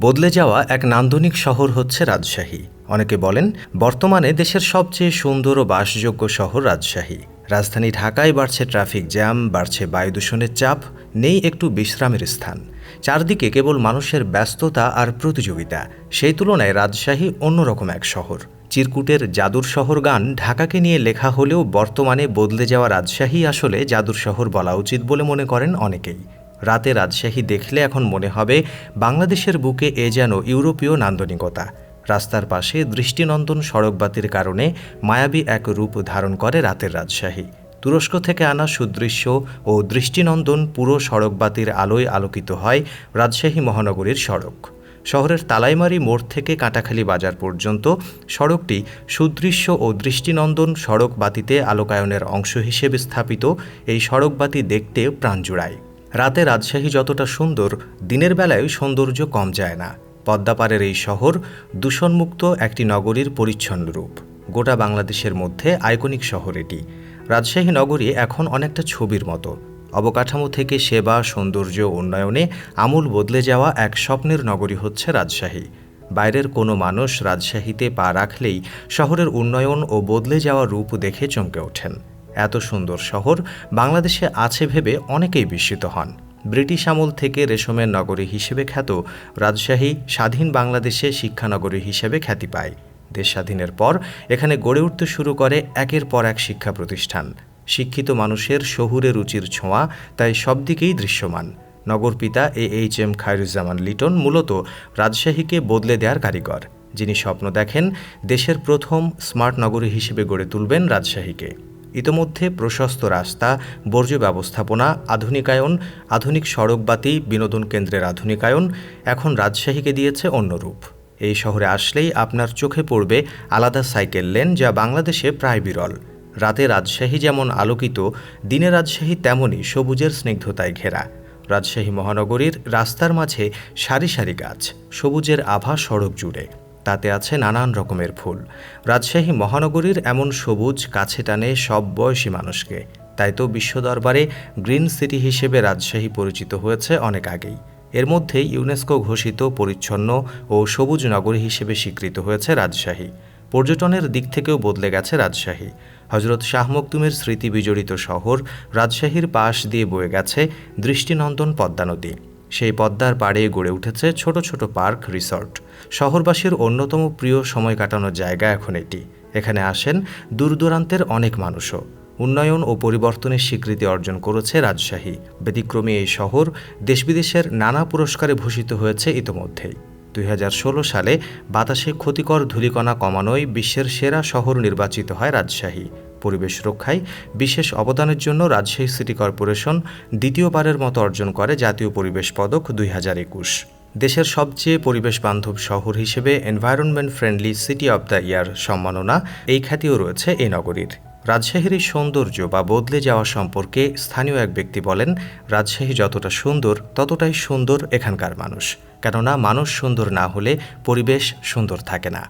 বদলে যাওয়া এক নান্দনিক শহর হচ্ছে রাজশাহী। অনেকে বলেন বর্তমানে দেশের সবচেয়ে সুন্দর ও বাসযোগ্য শহর রাজশাহী। রাজধানী ঢাকায় বাড়ছে ট্রাফিক জ্যাম, বাড়ছে বায়ু দূষণের চাপ, নেই একটু বিশ্রামের স্থান। চারদিকে কেবল মানুষের ব্যস্ততা আর প্রতিযোগিতা। সেই তুলনায় রাজশাহী অন্যরকম এক শহর। চিরকুটের জাদুর শহর গান ঢাকাকে নিয়ে লেখা হলেও বর্তমানে বদলে যাওয়া রাজশাহী আসলে জাদুর শহর বলা উচিত বলে মনে করেন অনেকেই। রাতে রাজশাহী দেখলে এখন মনে হবে বাংলাদেশের বুকে এ যেন ইউরোপীয় নান্দনিকতা। রাস্তার পাশে দৃষ্টিনন্দন সড়কবাতির কারণে মায়াবী এক রূপ ধারণ করে রাতের রাজশাহী। তুরস্ক থেকে আনা সুদৃশ্য ও দৃষ্টিনন্দন পুরো সড়কবাতির আলোয় আলোকিত হয় রাজশাহী মহানগরীর সড়ক। শহরের তালাইমারি মোড় থেকে কাঁটাখালী বাজার পর্যন্ত সড়কটি সুদৃশ্য ও দৃষ্টিনন্দন সড়কবাতিতে আলোকায়নের অংশ হিসেবে স্থাপিত। এই সড়কবাতি দেখতে প্রাণ জুড়ায়। রাতে রাজশাহী যতটা সুন্দর, দিনের বেলায় সৌন্দর্য কম যায় না। পদ্মাপাড়ের এই শহর দূষণমুক্ত একটি নগরীর পরিচ্ছন্ন রূপ। গোটা বাংলাদেশের মধ্যে আইকনিক শহর এটি। রাজশাহী নগরী এখন অনেকটা ছবির মতো। অবকাঠামো থেকে সেবা, সৌন্দর্য, উন্নয়নে আমূল বদলে যাওয়া এক স্বপ্নের নগরী হচ্ছে রাজশাহী। বাইরের কোনো মানুষ রাজশাহীতে পা রাখলেই শহরের উন্নয়ন ও বদলে যাওয়া রূপ দেখে চমকে ওঠেন। এত সুন্দর শহর বাংলাদেশে আছে ভেবে অনেকেই বিস্মিত হন। ব্রিটিশ আমল থেকে রেশমের নগরী হিসেবে খ্যাত রাজশাহী স্বাধীন বাংলাদেশে শিক্ষানগরী হিসেবে খ্যাতি পায়। দেশ স্বাধীনের পর এখানে গড়ে উঠতে শুরু করে একের পর এক শিক্ষা প্রতিষ্ঠান। শিক্ষিত মানুষের শহুরে রুচির ছোঁয়া তাই সব দিকেই দৃশ্যমান। নগরপিতা AHM খায়রুজ্জামান লিটন মূলত রাজশাহীকে বদলে দেওয়ার কারিগর, যিনি স্বপ্ন দেখেন দেশের প্রথম স্মার্ট নগরী হিসেবে গড়ে তুলবেন রাজশাহীকে। ইতোমধ্যে প্রশস্ত রাস্তা, বর্জ্য ব্যবস্থাপনা, আধুনিকায়ন, আধুনিক সড়কবাতি, বিনোদন কেন্দ্রের আধুনিকায়ন এখন রাজশাহীকে দিয়েছে অন্য রূপ। এই শহরে আসলেই আপনার চোখে পড়বে আলাদা সাইকেল লেন, যা বাংলাদেশে প্রায় বিরল। রাতে রাজশাহী যেমন আলোকিত, দিনে রাজশাহী তেমনই সবুজের স্নিগ্ধতায় ঘেরা। রাজশাহী মহানগরীর রাস্তার মাঝে সারি সারি গাছ, সবুজের আভা সড়ক জুড়ে। তাতে আছে নানান রকমের ফুল। রাজশাহী মহানগরীর এমন সবুজ কাছে টানে সব বয়সী মানুষকে। তাই তো বিশ্ব দরবারে গ্রিন সিটি হিসেবে রাজশাহী পরিচিত হয়েছে অনেক আগেই। এর মধ্যেই ইউনেস্কো ঘোষিত পরিচ্ছন্ন ও সবুজ নগরী হিসেবে স্বীকৃত হয়েছে রাজশাহী। পর্যটনের দিক থেকেও বদলে গেছে রাজশাহী। হজরত শাহ মখদুমের স্মৃতি বিজড়িত শহর রাজশাহীর পাশ দিয়ে বয়ে গেছে দৃষ্টিনন্দন পদ্মা নদী। সেই পদ্মার পাড়ে গড়ে উঠেছে ছোট ছোট পার্ক, রিসর্ট। শহরবাসীর অন্যতম প্রিয় সময় কাটানোর জায়গা এখন এটি। এখানে আসেন দূর দূরান্তের অনেক মানুষও। উন্নয়ন ও পরিবর্তনের স্বীকৃতি অর্জন করেছে রাজশাহী। ব্যতিক্রমী এই শহর দেশ বিদেশের নানা পুরস্কারে ভূষিত হয়েছে ইতোমধ্যেই। 2016 সালে বাতাসে ক্ষতিকর ধূলিকণা কমানোয় বিশ্বের সেরা শহর নির্বাচিত হয় রাজশাহী। পরিবেশ রক্ষায় বিশেষ অবদানের জন্য রাজশাহী সিটি কর্পোরেশন দ্বিতীয়বারের মতো অর্জন করে জাতীয় পরিবেশ পদক 2021। দেশের সবচেয়ে পরিবেশ বান্ধব শহর হিসেবে environment friendly city of the year সম্মাননা, এই খ্যাতিও রয়েছে এই নগরীর। রাজশাহীর এই সৌন্দর্য বা বদলে যাওয়া সম্পর্কে স্থানীয় এক ব্যক্তি বলেন, রাজশাহী যতটা সুন্দর ততটাই সুন্দর এখানকার মানুষ। কেননা মানুষ সুন্দর না হলে পরিবেশ সুন্দর থাকে না।